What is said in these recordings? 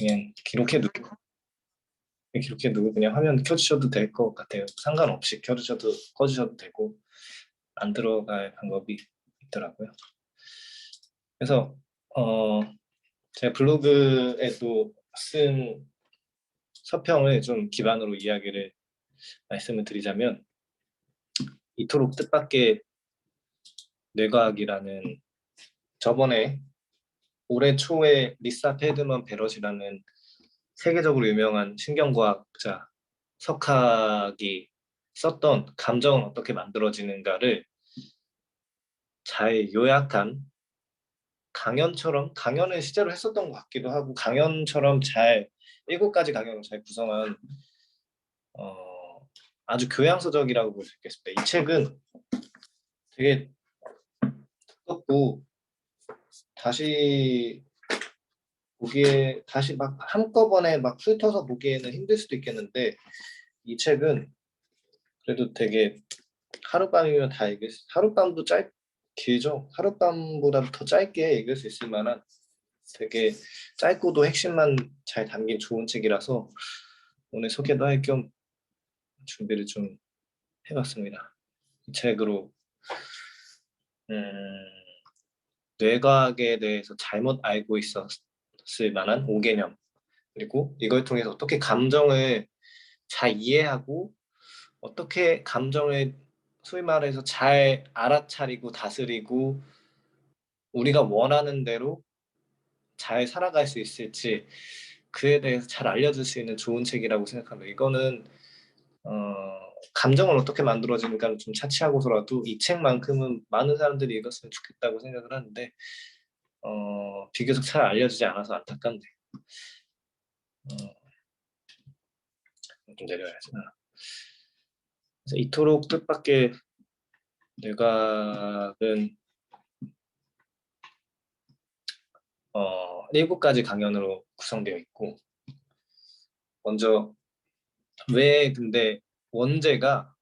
그냥 기록해두고 그냥 화면 켜주셔도 될 것 같아요. 상관없이 켜주셔도 꺼주셔도 되고 안 들어갈 방법이 있더라고요. 그래서 제가 블로그에도 쓴 서평을 좀 기반으로 이야기를 말씀을 드리자면, 이토록 뜻밖의 뇌과학이라는, 저번에 올해 초에 리사 페드먼 베럿이라는 세계적으로 유명한 신경과학자, 석학이 썼던 감정은 어떻게 만들어지는가를 잘 요약한 강연을 실제로 했었던 것 같기도 하고, 강연처럼 잘 7가지 강연을 잘 구성한 아주 교양서적이라고 볼 수 있겠습니다. 이 책은 되게 두껍고 다시 막 한꺼번에 막 훑어서 보기에는 힘들 수도 있겠는데, 이 책은 그래도 되게 하룻밤이면 다 하룻밤도 길죠. 하룻밤보다 더 짧게 읽을 수 있을 만한 되게 짧고도 핵심만 잘 담긴 좋은 책이라서 오늘 소개도 할 겸 준비를 좀 해봤습니다. 이 책으로 뇌과학에 대해서 잘못 알고 있었을 만한 5개념, 그리고 이걸 통해서 어떻게 감정을 잘 이해하고 어떻게 감정을 소위 말해서 잘 알아차리고 다스리고 우리가 원하는 대로 잘 살아갈 수 있을지, 그에 대해서 잘 알려줄 수 있는 좋은 책이라고 생각합니다. 이거는 감정을 어떻게 만들어지는가는 좀 차치하고서라도 이 책만큼은 많은 사람들이 읽었으면 좋겠다고 생각을 하는데, 비교적 잘 알려지지 않아서 안타깝네요. 좀 내려야지. 그래서 이토록 뜻밖의 뇌과학은 7가지 강연으로 구성되어 있고, 먼저 왜 근데 원제가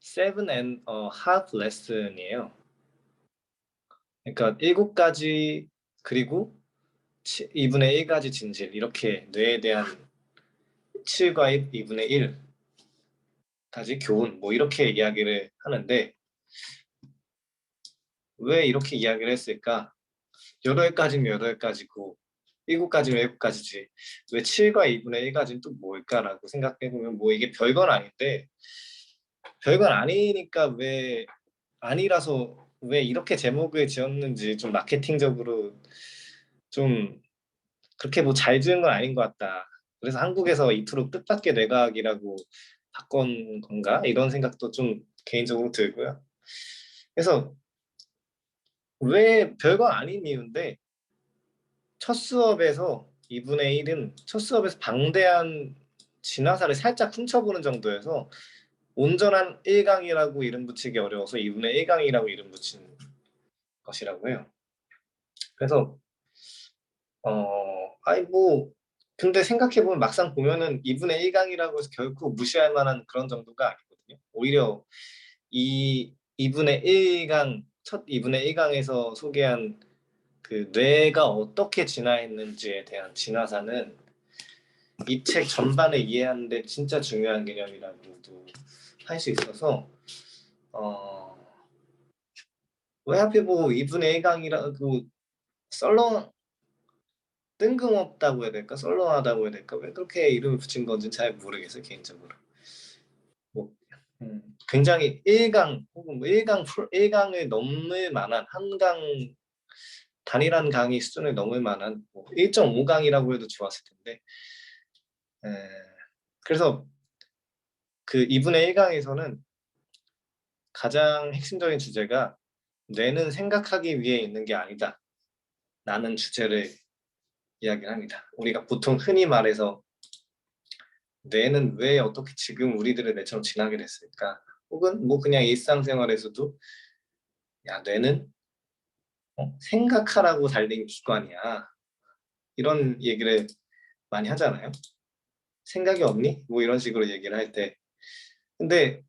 7.5 레슨이에요. 그러니까 7가지, 그리고 2분의 1가지 진실, 이렇게 뇌에 대한 7과 2분의 1까지 교훈, 뭐 이렇게 이야기를 하는데, 왜 이렇게 이야기를 했을까? 8가지면 8가지고 7가지면 7가지지 왜 7과 2분의 1가지는 또 뭘까라고 생각해보면, 뭐 이게 별건 아닌데, 별건 아니니까 왜 아니라서 왜 이렇게 제목을 지었는지 좀 마케팅적으로 좀 그렇게 뭐 잘 지은 건 아닌 것 같다. 그래서 한국에서 이토록 뜻밖의 뇌과학이라고 바꾼 건가? 이런 생각도 좀 개인적으로 들고요. 그래서 왜 별건 아닌 이유인데, 첫 수업에서 2분의 1은 첫 수업에서 방대한 진화사를 살짝 훔쳐보는 정도여서 온전한 1강이라고 이름 붙이기 어려워서 2분의 1강이라고 이름 붙인 것이라고 해요. 그래서 아니 뭐 근데 생각해보면 막상 보면은 2분의 1강이라고 해서 결코 무시할 만한 그런 정도가 아니거든요. 오히려 이 2분의 1강, 첫 2분의 1강에서 소개한 그 뇌가 어떻게 진화했는지에 대한 진화사는 이 책 전반을 이해하는 데 진짜 중요한 개념이라고도 할 수 있어서, 왜 하필 뭐 2분의 1강이라고 뜬금없다고 해야 될까? 썰렁하다고 해야 될까? 왜 그렇게 이름을 붙인 건지 잘 모르겠어요, 개인적으로. 뭐, 굉장히 1강 혹은 뭐 1강을 넘을 만한, 한강 단일한 강의 수준을 넘을 만한, 뭐 1.5강이라고 해도 좋았을 텐데, 에, 그래서 그 2분의 1강에서는 가장 핵심적인 주제가 뇌는 생각하기 위해 있는 게 아니다 라는 주제를 이야기를 합니다. 우리가 보통 흔히 말해서 뇌는 왜 어떻게 지금 우리들의 뇌처럼 진화하게 됐을까? 혹은 뭐 그냥 일상생활에서도 야, 뇌는 생각하라고 달린 기관이야, 이런 얘기를 많이 하잖아요. 생각이 없니? 뭐 이런 식으로 얘기를 할 때. 근데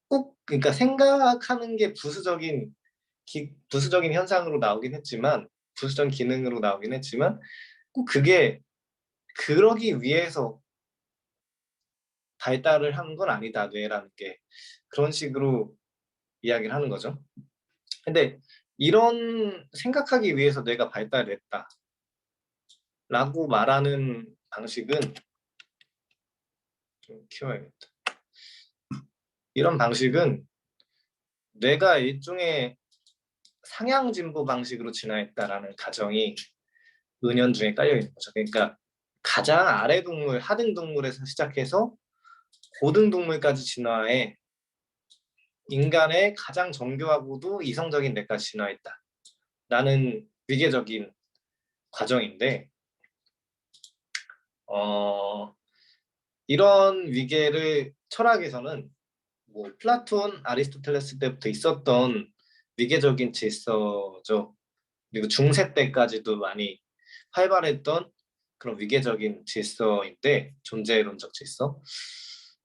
꼭 그러니까 생각하는 게 부수적인 현상으로 나오긴 했지만, 부수적인 기능으로 나오긴 했지만 꼭 그게 그러기 위해서 발달을 한 건 아니다, 뇌라는 게. 그런 식으로 이야기를 하는 거죠. 근데 이런 생각하기 위해서 뇌가 발달했다 라고 말하는 방식은 좀 키워야겠다. 이런 방식은 뇌가 일종의 상향 진보 방식으로 진화했다라는 가정이 은연중에 깔려 있는 거죠. 그러니까 가장 아래 동물, 하등 동물에서 시작해서 고등 동물까지 진화해 인간의 가장 정교하고도 이성적인 뇌까지 진화했다. 라는 위계적인 과정인데, 이런 위계를 철학에서는 뭐 플라톤, 아리스토텔레스 때부터 있었던 위계적인 질서죠. 그리고 중세 때까지도 많이 활발했던 그런 위계적인 질서인데, 존재론적 질서.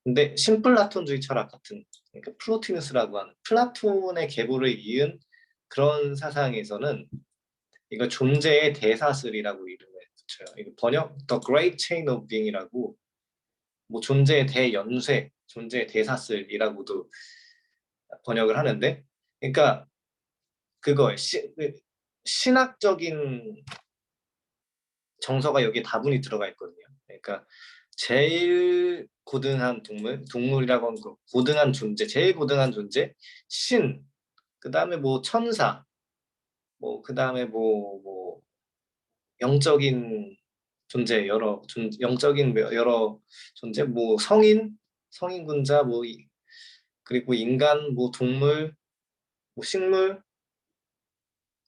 근데 신플라톤주의 철학 같은, 그러니까 플로티누스라고 하는 플라톤의 계보를 이은 그런 사상에서는 이거 존재의 대사슬이라고 이름을 붙여요. 이거 번역 The Great Chain of Being이라고, 뭐 존재의 대연쇄, 존재의 대사슬이라고도 번역을 하는데, 그러니까 그거에 신학적인 정서가 여기에 다분히 들어가 있거든요. 그러니까 제일 고등한 동물이라고 하는 거, 고등한 존재, 제일 고등한 존재, 신, 그 다음에 뭐 천사, 뭐 그 다음에 뭐 영적인 존재, 영적인 여러 존재, 뭐 성인군자, 뭐 그리고 인간, 뭐 동물, 뭐 식물,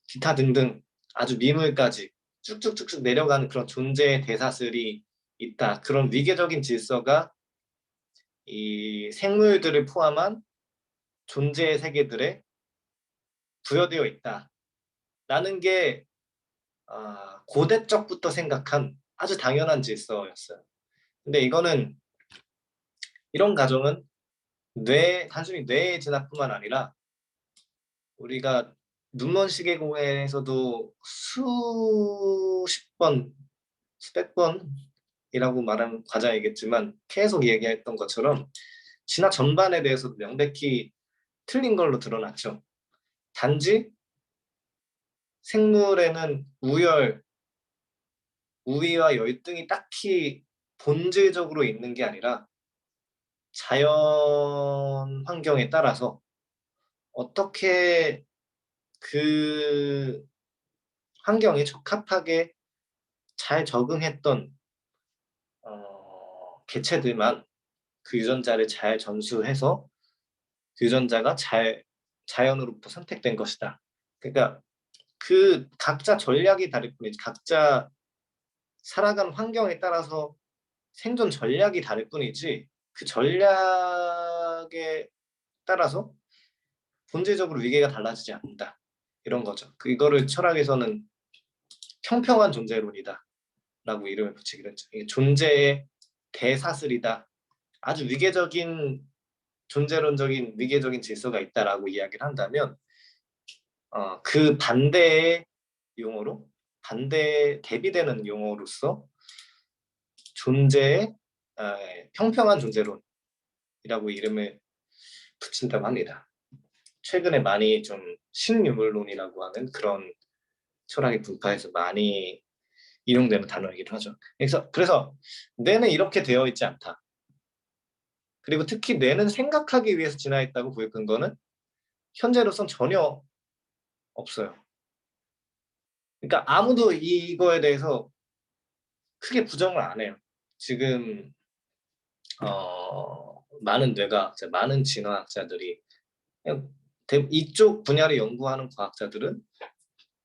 기타 등등 아주 미물까지 쭉쭉쭉쭉 내려가는 그런 존재의 대사슬이 있다. 그런 위계적인 질서가 이 생물들을 포함한 존재의 세계들에 부여되어 있다. 라는 게 고대적부터 생각한 아주 당연한 질서였어요. 근데 이거는 이런 가정은 단순히 뇌의 진화뿐만 아니라 우리가 눈먼 시계공에서도 수십 번, 수백 번이라고 말하면 과장이겠지만 계속 얘기했던 것처럼 진화 전반에 대해서도 명백히 틀린 걸로 드러났죠. 단지 생물에는 우위와 열등이 딱히 본질적으로 있는 게 아니라 자연 환경에 따라서 어떻게 그 환경에 적합하게 잘 적응했던 개체들만 그 유전자를 잘 전수해서 그 유전자가 잘 자연으로부터 선택된 것이다. 그러니까 그 각자 전략이 다를 뿐이지, 각자 살아가는 환경에 따라서 생존 전략이 다를 뿐이지, 그 전략에 따라서 본질적으로 위계가 달라지지 않는다. 이런 거죠. 이거를 철학에서는 평평한 존재론이다 라고 이름을 붙이기로 했죠. 이게 존재의 대사슬이다. 아주 위계적인 존재론적인 위계적인 질서가 있다라고 이야기를 한다면 그 반대의 용어로, 반대 대비되는 용어로서 존재의 평평한 존재론이라고 이름을 붙인다고 합니다. 최근에 많이 좀 신유물론이라고 하는 그런 철학의 분파에서 많이 이용되는 단어이기도 하죠. 그래서 뇌는 이렇게 되어 있지 않다. 그리고 특히 뇌는 생각하기 위해서 진화했다고 보일 근거는 현재로선 전혀 없어요. 그러니까 아무도 이거에 대해서 크게 부정을 안 해요. 지금 많은 뇌과학자, 많은 진화학자들이 이쪽 분야를 연구하는 과학자들은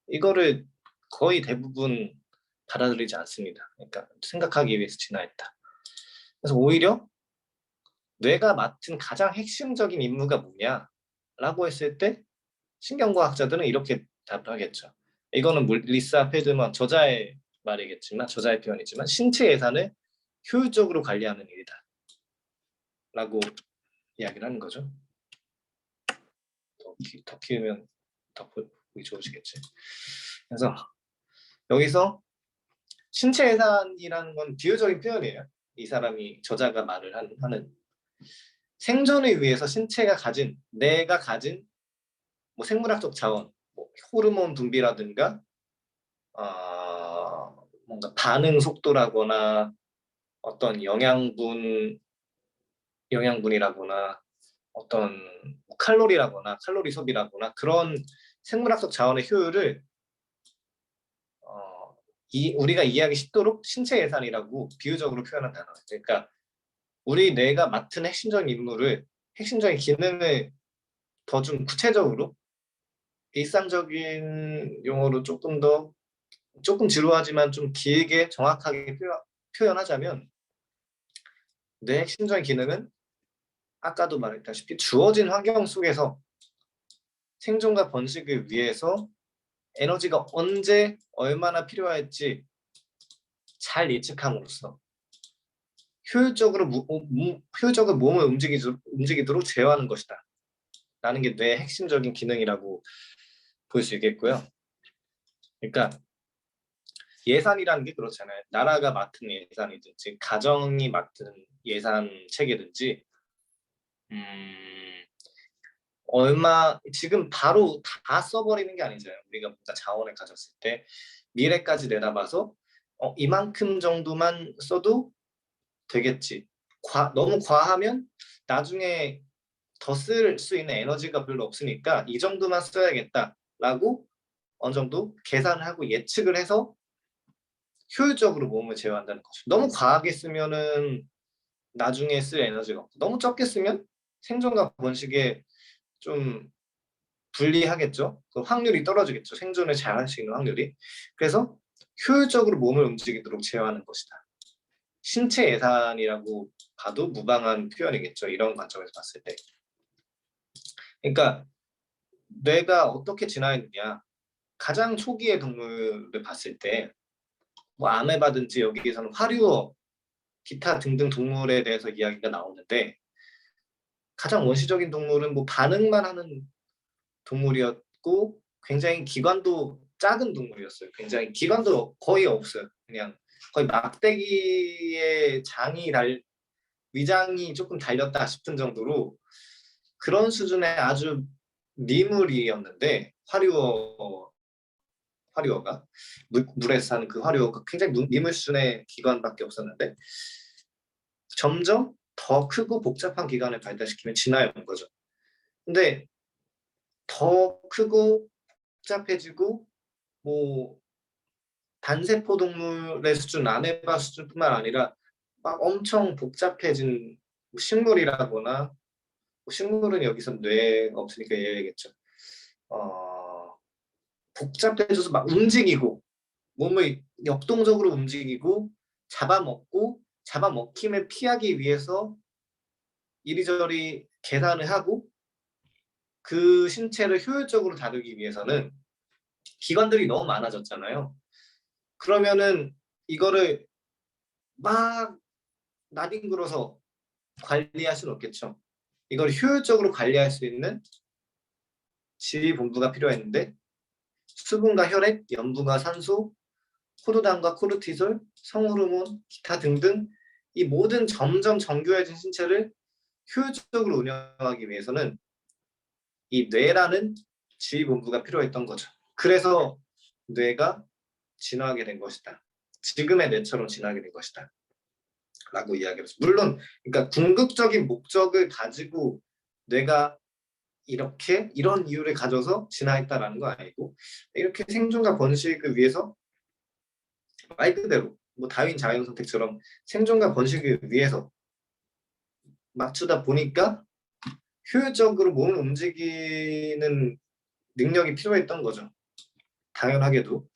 이거를 거의 대부분 받아들이지 않습니다. 그러니까 생각하기 위해서 진화했다. 그래서 오히려 뇌가 맡은 가장 핵심적인 임무가 뭐냐라고 했을 때 신경과학자들은 이렇게 답하겠죠. 이거는 리사 펠드먼 저자의 말이겠지만, 저자의 표현이지만 신체 예산을 효율적으로 관리하는 일이다 라고 이야기를 하는 거죠. 더 키우면 더 보기 좋으시겠지. 그래서 여기서 신체 예산이라는 건 비유적인 표현이에요. 이 사람이 저자가 말을 하는 생존을 위해서 신체가 가진 내가 가진 뭐 생물학적 자원, 뭐 호르몬 분비라든가 뭔가 반응 속도라거나 어떤 영양분이라거나 어떤 칼로리라거나 칼로리 섭이라거나 그런 생물학적 자원의 효율을 우리가 이해하기 쉽도록 신체 예산이라고 비유적으로 표현한 단어예요. 그러니까 우리 뇌가 맡은 핵심적인 기능을 더 좀 구체적으로 일상적인 용어로 조금 지루하지만 좀 길게 정확하게 표현하자면 뇌 핵심적인 기능은 아까도 말했다시피 주어진 환경 속에서 생존과 번식을 위해서 에너지가 언제 얼마나 필요할지 잘 예측함으로써 효율적으로 몸을 움직이도록 제어하는 것이다 라는 게 뇌의 핵심적인 기능이라고 볼 수 있겠고요. 그러니까 예산이라는 게 그렇잖아요. 나라가 맡은 예산이든지 가정이 맡은 예산 체계든지 지금 바로 다 써버리는 게 아니잖아요. 우리가 뭔가 자원을 가졌을 때 미래까지 내다봐서 이만큼 정도만 써도 되겠지. 너무 과하면 나중에 더 쓸 수 있는 에너지가 별로 없으니까 이 정도만 써야겠다라고 어느 정도 계산을 하고 예측을 해서 효율적으로 몸을 제어한다는 거죠. 너무 과하게 쓰면은 나중에 쓸 에너지가 없고 너무 적게 쓰면 생존과 번식에 좀 불리하겠죠. 그 확률이 떨어지겠죠. 생존을 잘 할 수 있는 확률이. 그래서 효율적으로 몸을 움직이도록 제어하는 것이다. 신체 예산이라고 봐도 무방한 표현이겠죠. 이런 관점에서 봤을 때. 그러니까 뇌가 어떻게 진화했느냐. 가장 초기의 동물을 봤을 때 뭐 아메바든지 여기에서는 화류어, 기타 등등 동물에 대해서 이야기가 나오는데 가장 원시적인 동물은 뭐 반응만 하는 동물이었고 굉장히 기관도 작은 동물이었어요. 굉장히 기관도 거의 없어요. 그냥 거의 막대기의 위장이 조금 달렸다 싶은 정도로 그런 수준의 아주 미물이었는데 화류어가 물에서 사는 그 화류어가 굉장히 미물 수준의 기관밖에 없었는데 점점 더 크고 복잡한 기관을 발달시키면 진화해 온 거죠. 근데 더 크고 복잡해지고 뭐 단세포 동물의 수준, 아메바 수준뿐만 아니라 막 엄청 복잡해진 식물이라거나 식물은 여기서 뇌가 없으니까 얘기겠죠. 복잡해져서 막 움직이고 몸을 역동적으로 움직이고 잡아먹힘을 피하기 위해서 이리저리 계산을 하고 그 신체를 효율적으로 다루기 위해서는 기관들이 너무 많아졌잖아요. 그러면은 이거를 막 나뒹굴어서 관리할 수는 없겠죠. 이걸 효율적으로 관리할 수 있는 지휘본부가 필요했는데 수분과 혈액, 염분과 산소, 포도당과 코르티솔, 성호르몬, 기타 등등 이 모든 점점 정교해진 신체를 효율적으로 운영하기 위해서는 이 뇌라는 지휘본부가 필요했던 거죠. 그래서 뇌가 진화하게 된 것이다. 지금의 뇌처럼 진화하게 된 것이다. 라고 이야기를 했어요. 물론 그러니까 궁극적인 목적을 가지고 뇌가 이런 이유를 가져서 진화했다라는 거 아니고 이렇게 생존과 번식을 위해서 말 그대로 뭐 다윈 자연 선택처럼 생존과 번식을 위해서 맞추다 보니까 효율적으로 몸을 움직이는 능력이 필요했던 거죠. 당연하게도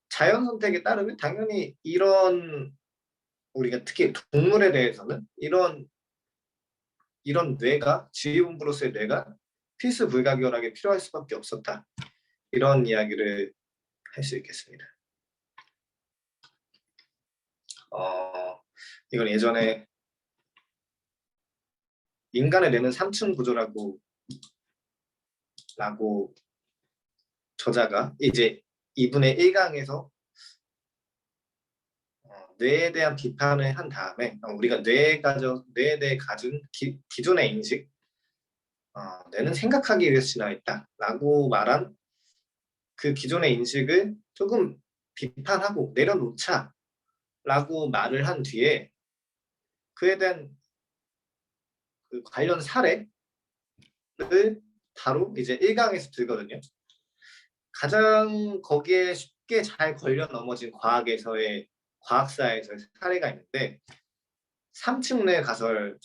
자연 선택에 따르면 당연히 이런 우리가 특히 동물에 대해서는 이런 뇌가 지휘본부로서의 뇌가 필수 불가결하게 필요할 수밖에 없었다. 이런 이야기를 할 수 있겠습니다. 이건 예전에 인간의 뇌는 3층 구조라고 저자가 이제 2분의 1강에서 뇌에 대한 비판을 한 다음에 우리가 뇌에 대해 가진 기존의 인식, 뇌는 생각하기 위해서 진화했다라고 말한 그 기존의 인식을 조금 비판하고 내려놓자라고 말을 한 뒤에 그에 대한 그 관련 사례를 바로 이제 1강에서 들거든요. 가장 거기에 쉽게 잘 걸려 넘어진 과학사에서의 사례가 있는데 3층 뇌 가설이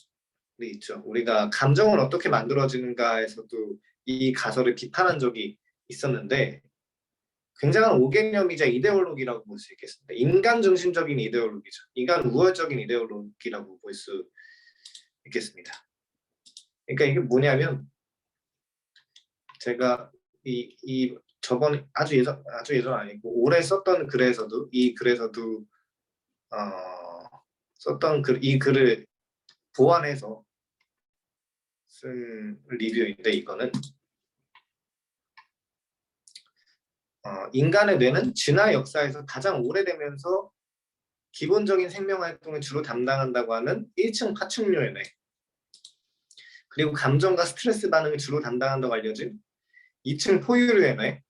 있죠. 우리가 감정은 어떻게 만들어지는가에서도 이 가설을 비판한 적이 있었는데 굉장한 오개념이자 이데올로기라고 볼 수 있겠습니다. 인간 중심적인 이데올로기죠. 인간 우월적인 이데올로기라고 볼 수 있겠습니다. 그러니까 이게 뭐냐면 제가 저번 아주 예전 아니고 올해 썼던 글에서도 썼던 이 글을 보완해서 쓴 리뷰인데 이거는 인간의 뇌는 진화 역사에서 가장 오래되면서 기본적인 생명 활동을 주로 담당한다고 하는 1층 파충류의 뇌, 그리고 감정과 스트레스 반응을 주로 담당한다고 알려진 2층 포유류의 뇌,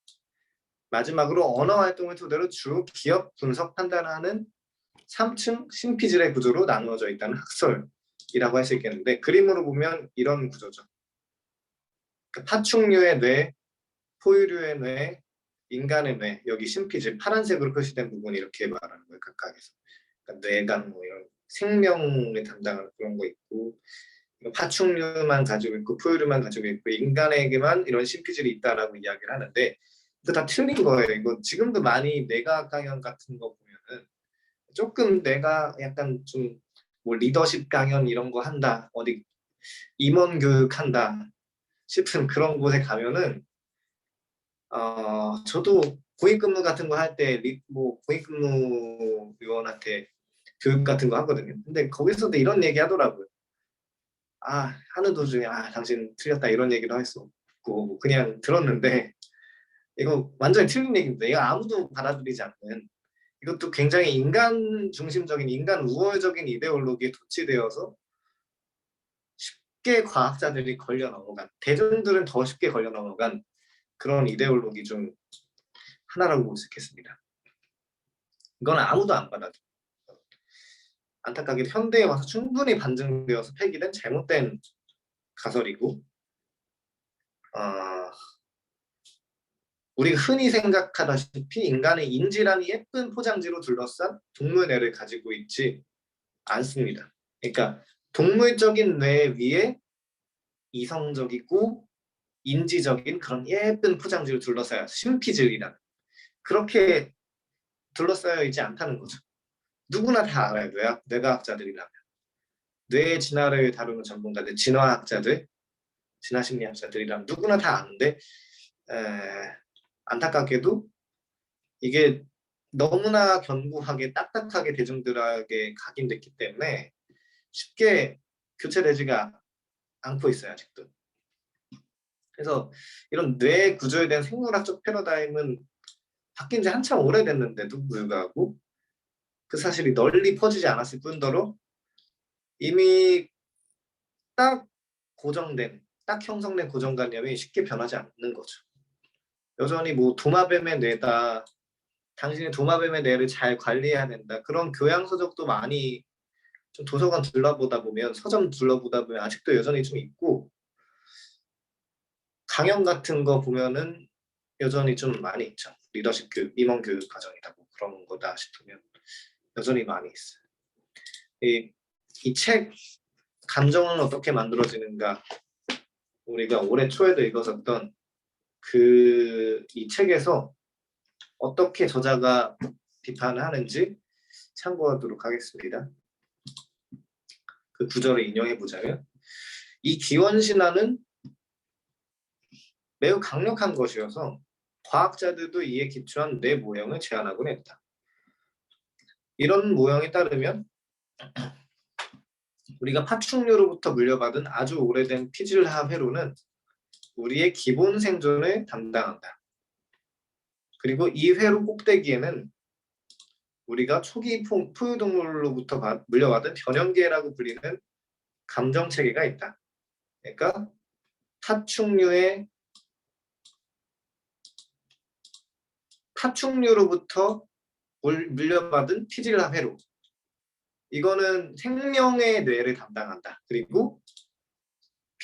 마지막으로 언어 활동을 토대로 주로 기억, 분석, 판단하는 3층 심피질의 구조로 나누어져 있다는 학설이라고 할 수 있겠는데 그림으로 보면 이런 구조죠. 파충류의 뇌, 포유류의 뇌, 인간의 뇌, 여기 심피질 파란색으로 표시된 부분이 이렇게 말하는 거예요. 각각에서. 그러니까 뇌가 뭐 이런 생명을 담당하는 그런 거 있고 파충류만 가지고 있고 포유류만 가지고 있고 인간에게만 이런 심피질이 있다라고 이야기를 하는데 이거 다 틀린 거예요. 이거 지금도 많이 뇌과학 강연 같은 거 보면은 조금 내가 약간 좀 뭐 리더십 강연 이런 거 한다, 어디 임원 교육 한다 싶은 그런 곳에 가면은 저도 고위근무 같은 거 할 때 뭐 고위근무 요원한테 교육 같은 거 하거든요. 근데 거기서도 이런 얘기 하더라고요. 하는 도중에 당신 틀렸다 이런 얘기도 할 수 없고 그냥 들었는데 이거 완전히 틀린 얘기입니다. 이거 아무도 받아들이지 않는, 이것도 굉장히 인간 중심적인 인간 우월적인 이데올로기에 도취되어서 쉽게 과학자들이 걸려 넘어간, 대중들은 더 쉽게 걸려 넘어간 그런 이데올로기 중 하나라고 볼 수 있겠습니다. 이건 아무도 안 받아들여요. 안타깝게도 현대에 와서 충분히 반증되어서 폐기된 잘못된 가설이고 우리가 흔히 생각하다시피 인간의 인지라는 예쁜 포장지로 둘러싼 동물 뇌를 가지고 있지 않습니다. 그러니까 동물적인 뇌 위에 이성적이고 인지적인 그런 예쁜 포장지로 둘러싸여 심피질이라는 그렇게 둘러싸여 있지 않다는 거죠. 누구나 다 알아요. 뇌과학자들이라면. 뇌의 진화를 다루는 전문가들, 진화학자들, 진화심리학자들이라면 누구나 다 아는데 안타깝게도 이게 너무나 견고하게 딱딱하게 대중들에게 각인됐기 때문에 쉽게 교체되지가 않고 있어요. 아직도. 그래서 이런 뇌 구조에 대한 생물학적 패러다임은 바뀐 지 한참 오래됐는데도 불구하고 그 사실이 널리 퍼지지 않았을 뿐더러 이미 딱 형성된 고정관념이 쉽게 변하지 않는 거죠. 여전히 뭐 도마뱀의 뇌다, 당신의 도마뱀의 뇌를 잘 관리해야 된다, 그런 교양 서적도 많이 좀 도서관 둘러보다 보면, 서점 둘러보다 보면 아직도 여전히 좀 있고 강연 같은 거 보면은 여전히 좀 많이 있죠. 리더십 교육, 임원 교육 과정이다 뭐 그런 거다 싶으면 여전히 많이 있어요. 이 책 감정은 어떻게 만들어지는가, 우리가 올해 초에도 읽었었던 이 책에서 어떻게 저자가 비판을 하는지 참고하도록 하겠습니다. 그 구절을 인용해 보자면, 이 기원신화는 매우 강력한 것이어서 과학자들도 이에 기초한 뇌 모형을 제안하곤 했다. 이런 모형에 따르면 우리가 파충류로부터 물려받은 아주 오래된 피질하 회로는 우리의 기본 생존을 담당한다. 그리고 이 회로 꼭대기에는 우리가 초기 포유동물로부터 물려받은 변형계라고 불리는 감정 체계가 있다. 그러니까 파충류로부터 물려받은 피질나 회로. 이거는 생명의 뇌를 담당한다. 그리고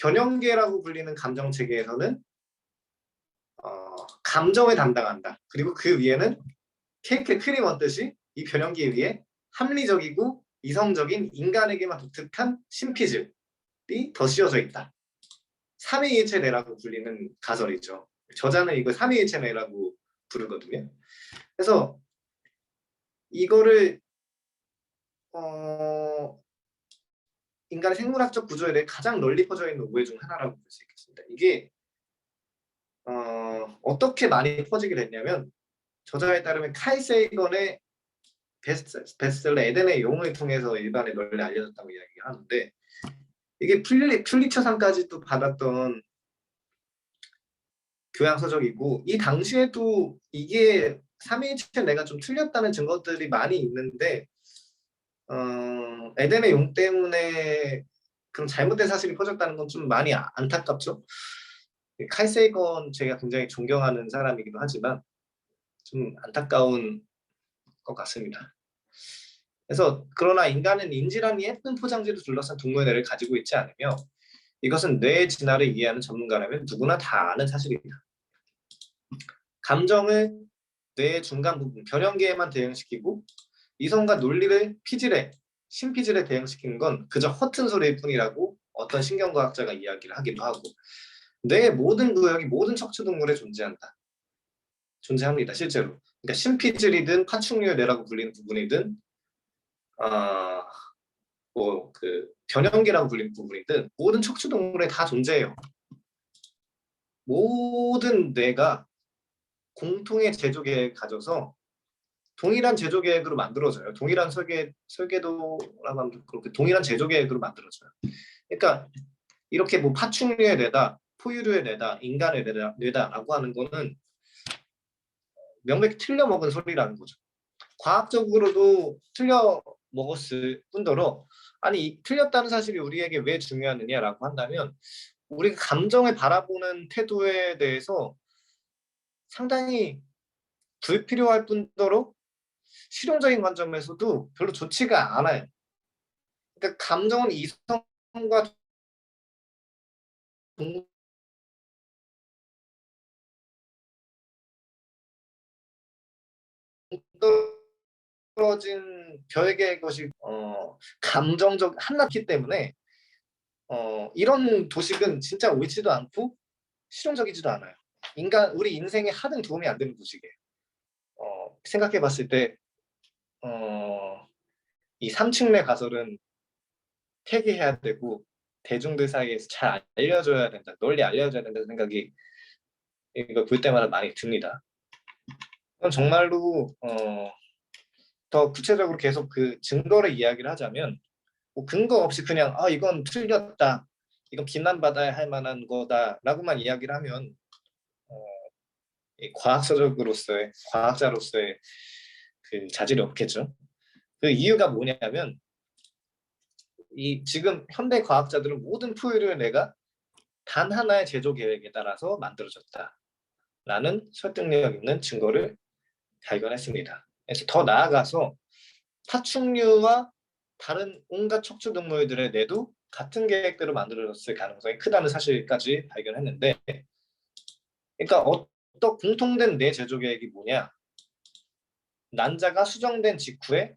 변형계라고 불리는 감정 체계에서는 감정을 담당한다. 그리고 그 위에는 케이크에 크림 얹듯이 이 변형계 위에 합리적이고 이성적인 인간에게만 독특한 신피질이 더 씌워져 있다. 삼위일체뇌라고 불리는 가설이죠. 저자는 이걸 삼위일체뇌라고 부르거든요. 그래서 이거를 인간의 생물학적 구조에 대해 가장 널리 퍼져 있는 오해 중 하나라고 볼 수 있겠습니다. 이게 어떻게 많이 퍼지게 됐냐면 저자에 따르면 칼 세이건의 베스트셀러 에덴의 용을 통해서 일반에 널리 알려졌다고 이야기하는데 이게 퓰리처상까지 또 받았던 교양 서적이고 이 당시에도 이게 삼위일체 내가 좀 틀렸다는 증거들이 많이 있는데 에덴의 용 때문에 그런 잘못된 사실이 퍼졌다는 건 좀 많이 안타깝죠. 칼 세이건 제가 굉장히 존경하는 사람이기도 하지만 좀 안타까운 것 같습니다. 그래서 그러나 인간은 인지랑이 예쁜 포장지로 둘러싼 동물의 뇌를 가지고 있지 않으며 이것은 뇌의 진화를 이해하는 전문가라면 누구나 다 아는 사실입니다. 감정을 뇌의 중간 부분, 변형계에만 대응시키고 이성과 논리를 신피질에 대응시키는 건 그저 허튼 소리일 뿐이라고 어떤 신경과학자가 이야기를 하기도 하고 뇌의 모든 구역이 모든 척추동물에 존재합니다. 실제로. 그러니까 신피질이든 파충류의 뇌라고 불리는 부분이든 변형계라고 불리는 부분이든 모든 척추동물에 다 존재해요. 모든 뇌가 공통의 제조계획을 가져서 동일한 제조계획으로 만들어져요. 동일한 설계도라고 하면 그렇게 동일한 제조계획으로 만들어져요. 그러니까 이렇게 뭐 파충류의 뇌다, 포유류의 뇌다, 인간의 뇌다라고 하는 거는 명백히 틀려먹은 소리라는 거죠. 과학적으로도 틀려먹었을 뿐더러 아니 틀렸다는 사실이 우리에게 왜 중요하느냐라고 한다면 우리가 감정을 바라보는 태도에 대해서 상당히 불필요할 뿐더러 실용적인 관점에서도 별로 좋지가 않아요. 그러니까 감정은 이성과 동떨어진 별개의 것이 감정적 한낱기 때문에 이런 도식은 진짜 옳지도 않고 실용적이지도 않아요. 우리 인생에 하등 도움이 안 되는 도식이에요. 생각해봤을 때 이 삼층내 가설은 폐기해야 되고 대중들 사이에서 잘 알려줘야 된다, 널리 알려줘야 된다는 생각이 이걸 볼 때마다 많이 듭니다. 그럼 정말로 더 구체적으로 계속 그 증거를 이야기를 하자면 뭐 근거 없이 그냥 이건 틀렸다, 이건 비난받아야 할 만한 거다라고만 이야기를 하면 과학자로서의 그 자질이 없겠죠. 그 이유가 뭐냐면 이 지금 현대 과학자들은 모든 포유류의 뇌가 단 하나의 제조 계획에 따라서 만들어졌다라는 설득력 있는 증거를 발견했습니다. 그래서 더 나아가서 파충류와 다른 온갖 척추 동물들의 뇌도 같은 계획대로 만들어졌을 가능성이 크다는 사실까지 발견했는데, 그러니까 어떤 공통된 뇌 제조 계획이 뭐냐? 난자가 수정된 직후에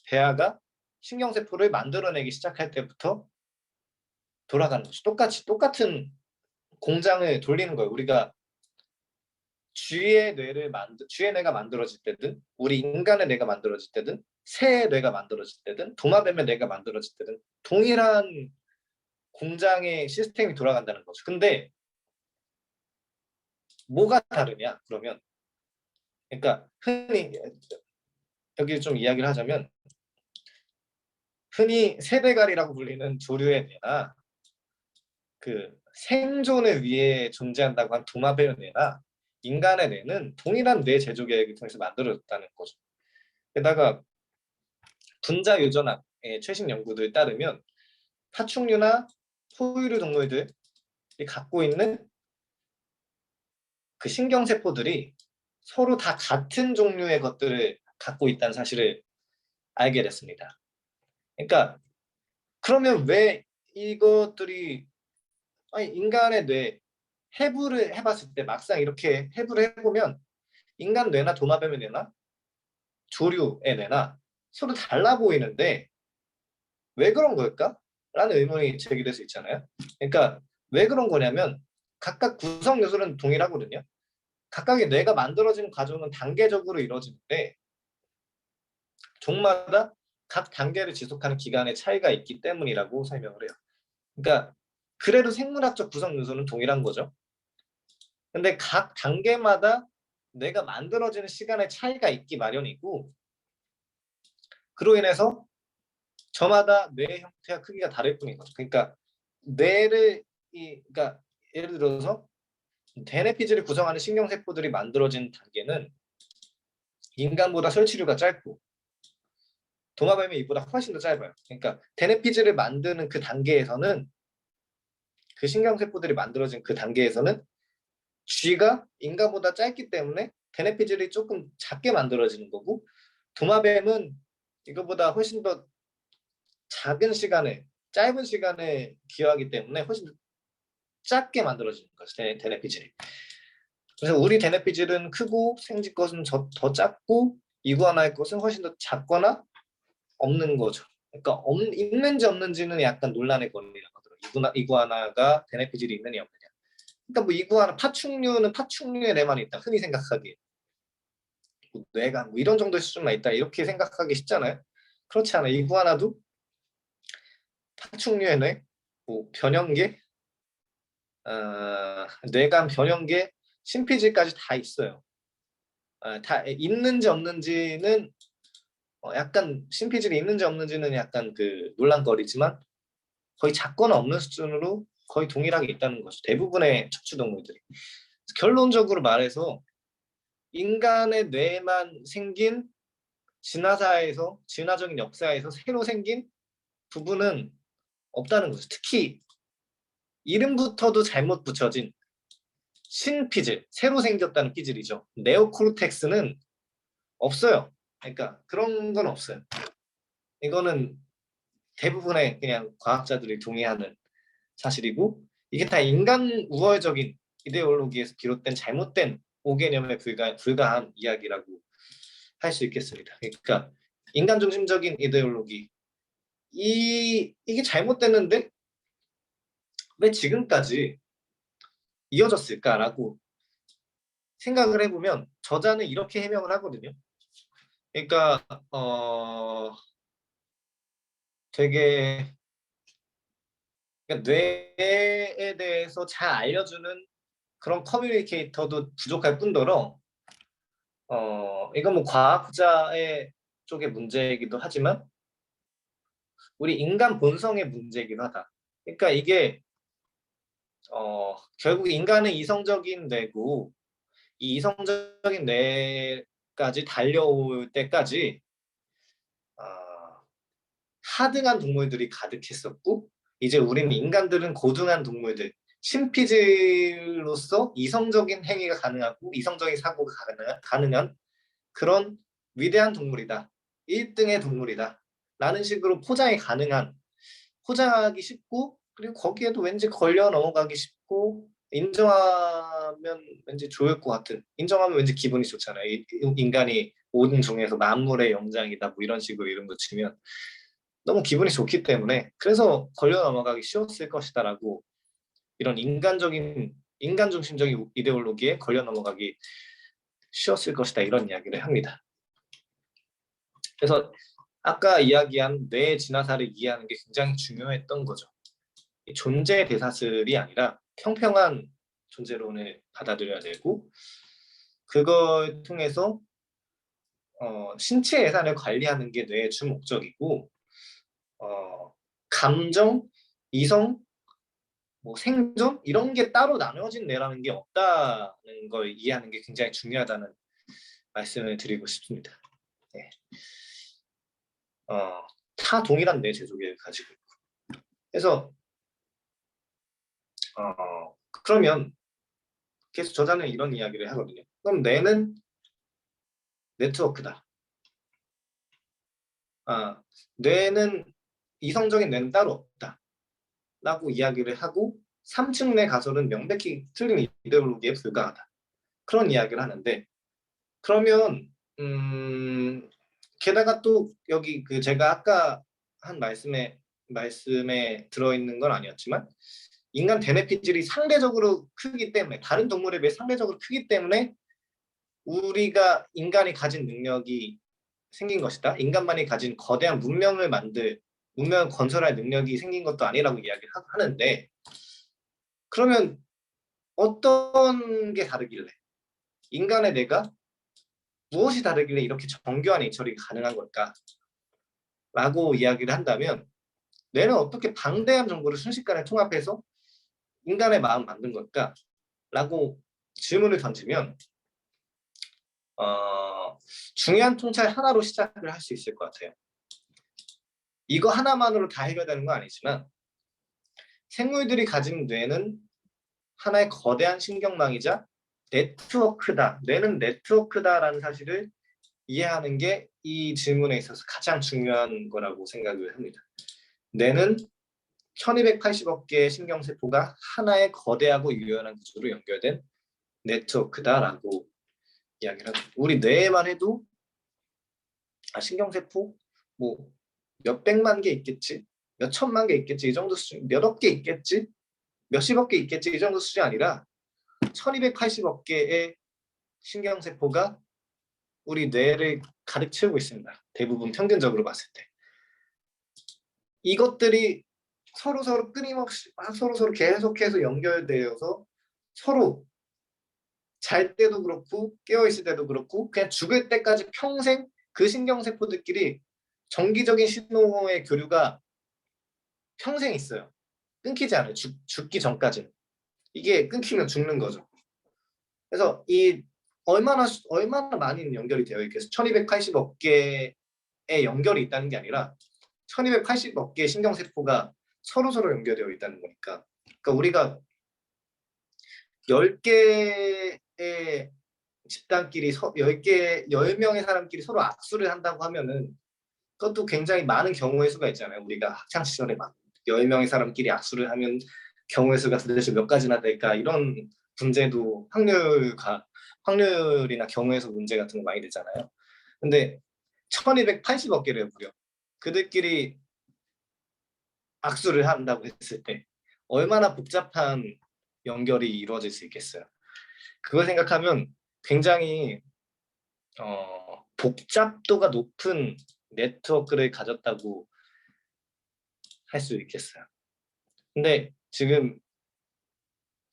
배아가 신경세포를 만들어내기 시작할 때부터 돌아가는 거죠. 똑같은 공장을 돌리는 거예요. 우리가 쥐의 뇌가 만들어질 때든 우리 인간의 뇌가 만들어질 때든 새의 뇌가 만들어질 때든 도마뱀의 뇌가 만들어질 때든 동일한 공장의 시스템이 돌아간다는 거죠. 근데 뭐가 다르냐 그러면, 그러니까 흔히 여기 좀 이야기를 하자면 흔히 세대갈이라고 불리는 조류의 뇌나 그 생존을 위해 존재한다고 한 도마뱀의 뇌나 인간의 뇌는 동일한 뇌 제조 계획을 통해서 만들어졌다는 거죠. 게다가 분자 유전학의 최신 연구들에 따르면 파충류나 포유류 동물들이 갖고 있는 그 신경세포들이 서로 다 같은 종류의 것들을 갖고 있다는 사실을 알게 됐습니다. 그러니까 그러면 왜 이것들이 아니 인간의 뇌 해부를 해봤을 때 막상 이렇게 해부를 해보면 인간 뇌나 도마뱀의 뇌나 조류의 뇌나 서로 달라 보이는데 왜 그런 걸까? 라는 의문이 제기될 수 있잖아요. 그러니까 왜 그런 거냐면 각각 구성 요소는 동일하거든요. 각각의 뇌가 만들어지는 과정은 단계적으로 이루어지는데 종마다 각 단계를 지속하는 기간의 차이가 있기 때문이라고 설명을 해요. 그러니까 그래도 생물학적 구성 요소는 동일한 거죠. 근데 각 단계마다 뇌가 만들어지는 시간의 차이가 있기 마련이고 그로 인해서 저마다 뇌의 형태와 크기가 다를 뿐인 거죠. 그러니까 뇌를 그러니까 예를 들어서 대뇌피질을 구성하는 신경세포들이 만들어진 단계는 인간보다 설치류가 짧고 도마뱀의 입보다 훨씬 더 짧아요. 그러니까 대뇌피질을 만드는 그 단계에서는 그 신경세포들이 만들어진 그 단계에서는 쥐가 인간보다 짧기 때문에 대뇌피질이 조금 작게 만들어지는 거고 도마뱀은 이거보다 훨씬 더 작은 시간에 짧은 시간에 기여하기 때문에 훨씬 더 작게 만들어지는 거죠. 대뇌피질이. 그래서 우리 대뇌피질은 크고 생쥐 것은 더 작고 이구아나의 것은 훨씬 더 작거나 없는 거죠. 그러니까 있는지 없는지는 약간 논란의 거리라고 하더라고요. 이구아나가 대뇌피질이 있느냐 없느냐. 그러니까 뭐 이구아나 파충류는 파충류의 뇌만 있다. 흔히 생각하기에. 뭐 뇌가 뭐 이런 정도의 수준만 있다. 이렇게 생각하기 쉽잖아요. 그렇지 않아요. 이구아나도 파충류의 뇌, 뭐 변형계, 뇌간 변형계, 심피질까지 다 있어요. 다 있는지 없는지는 약간 심피질이 있는지 없는지는 약간 그 논란거리지만 거의 작거나 없는 수준으로 거의 동일하게 있다는 거죠. 대부분의 척추동물들이. 결론적으로 말해서 인간의 뇌만 생긴 진화적인 역사에서 새로 생긴 부분은 없다는 거죠. 특히 이름부터도 잘못 붙여진 신피질, 새로 생겼다는 피질이죠. 네오코르텍스는 없어요. 그러니까 그런 건 없어요. 이거는 대부분의 그냥 과학자들이 동의하는 사실이고 이게 다 인간 우월적인 이데올로기에서 비롯된 잘못된 오개념에 불과한 이야기라고 할 수 있겠습니다. 그러니까 인간 중심적인 이데올로기 이게 잘못됐는데 왜 지금까지 이어졌을까라고 생각을 해보면 저자는 이렇게 해명을 하거든요. 그러니까 되게 그러니까 뇌에 대해서 잘 알려주는 그런 커뮤니케이터도 부족할 뿐더러 이건 뭐 과학자의 쪽의 문제이기도 하지만 우리 인간 본성의 문제이기도 하다. 그러니까 이게 결국 인간은 이성적인 뇌고 이 이성적인 뇌까지 달려올 때까지 하등한 동물들이 가득했었고 이제 우리는 인간들은 고등한 동물들 신피질로서 이성적인 행위가 가능하고 이성적인 사고가 가능한 그런 위대한 동물이다. 1등의 동물이다. 라는 식으로 포장하기 쉽고 그리고 거기에도 왠지 걸려 넘어가기 쉽고 인정하면 왠지 좋을 것 같은 인정하면 왠지 기분이 좋잖아요. 인간이 모든 중에서 만물의 영장이다 뭐 이런 식으로 이름 붙이면 너무 기분이 좋기 때문에 그래서 걸려 넘어가기 쉬웠을 것이다라고 이런 인간 중심적인 이데올로기에 걸려 넘어가기 쉬웠을 것이다 이런 이야기를 합니다. 그래서 아까 이야기한 뇌의 진화사를 이해하는 게 굉장히 중요했던 거죠. 존재 대사슬이 아니라 평평한 존재론을 받아들여야 되고 그걸 통해서 신체 예산을 관리하는 게 뇌의 주 목적이고 감정, 이성, 뭐 생존 이런 게 따로 나눠진 뇌라는 게 없다는 걸 이해하는 게 굉장히 중요하다는 말씀을 드리고 싶습니다. 네. 다 동일한 뇌 제조기를 가지고 있고. 그래서 그러면 계속 저자는 이런 이야기를 하거든요. 그럼 뇌는 네트워크다. 뇌는 이성적인 뇌는 따로 없다. 라고 이야기를 하고 3층 내 가설은 명백히 틀린 이데올로기에 불과하다. 그런 이야기를 하는데 그러면 게다가 또 여기 그 제가 아까 한 말씀에 들어있는 건 아니었지만 인간 대뇌피질이 상대적으로 크기 때문에 다른 동물에 비해 상대적으로 크기 때문에 우리가 인간이 가진 능력이 생긴 것이다. 인간만이 가진 거대한 문명을 건설할 능력이 생긴 것도 아니라고 이야기하는데 그러면 어떤 게 다르길래 인간의 뇌가 무엇이 다르길래 이렇게 정교한 네이처링이 가능한 걸까? 라고 이야기를 한다면 뇌는 어떻게 방대한 정보를 순식간에 통합해서 인간의 마음 만든 걸까? 라고 질문을 던지면 중요한 통찰 하나로 시작을 할 수 있을 것 같아요. 이거 하나만으로 다 해결되는 건 아니지만 생물들이 가진 뇌는 하나의 거대한 신경망이자 네트워크다. 뇌는 네트워크다라는 사실을 이해하는 게 이 질문에 있어서 가장 중요한 거라고 생각을 합니다. 뇌는 1280억 개의 신경세포가 하나의 거대하고 유연한 구조로 연결된 네트워크다라고 이야기를 하죠. 우리 뇌에만 해도 신경세포 뭐 몇백만 개 있겠지, 몇천만 개 있겠지, 이 정도 수준, 몇억 개 있겠지, 몇십억 개 있겠지, 이 정도 수준이 아니라 1280억 개의 신경세포가 우리 뇌를 가득 채우고 있습니다. 대부분 평균적으로 봤을 때. 이것들이 서로 끊임없이 서로 계속해서 연결되어서 서로 잘 때도 그렇고 깨어 있을 때도 그렇고 그냥 죽을 때까지 평생 그 신경세포들끼리 정기적인 신호의 교류가 평생 있어요. 끊기지 않아요. 죽기 전까지는. 이게 끊기면 죽는 거죠. 그래서 이 얼마나 많이 연결이 되어 있겠어. 1280억 개의 연결이 있다는 게 아니라 1280억 개의 신경세포가 서로 연결되어 있다는 거니까. 그러니까 우리가 10개의 집단끼리 10명의 사람끼리 서로 악수를 한다고 하면은 그것도 굉장히 많은 경우의 수가 있잖아요. 우리가 학창 시절에 막 10명의 사람끼리 악수를 하면 경우의 수가 도대체 몇 가지나 될까 이런 문제도 확률이나 경우의 수 문제 같은 거 많이 되잖아요. 근데 1280억 개를 무려 그들끼리 악수를 한다고 했을 때 얼마나 복잡한 연결이 이루어질 수 있겠어요. 그걸 생각하면 굉장히 복잡도가 높은 네트워크를 가졌다고 할 수 있겠어요. 근데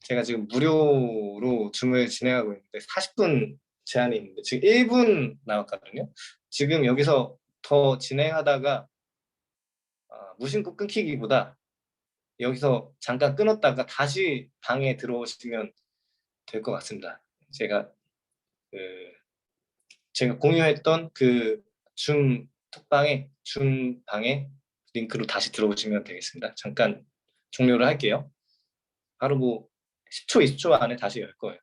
제가 지금 무료로 줌을 진행하고 있는데 40분 제한이 있는데 지금 1분 남았거든요. 지금 여기서 더 진행하다가 무심코 끊기기보다 여기서 잠깐 끊었다가 다시 방에 들어오시면 될 것 같습니다. 제가 공유했던 그 줌 방에 링크로 다시 들어오시면 되겠습니다. 잠깐 종료를 할게요. 바로 뭐 10초, 20초 안에 다시 열 거예요.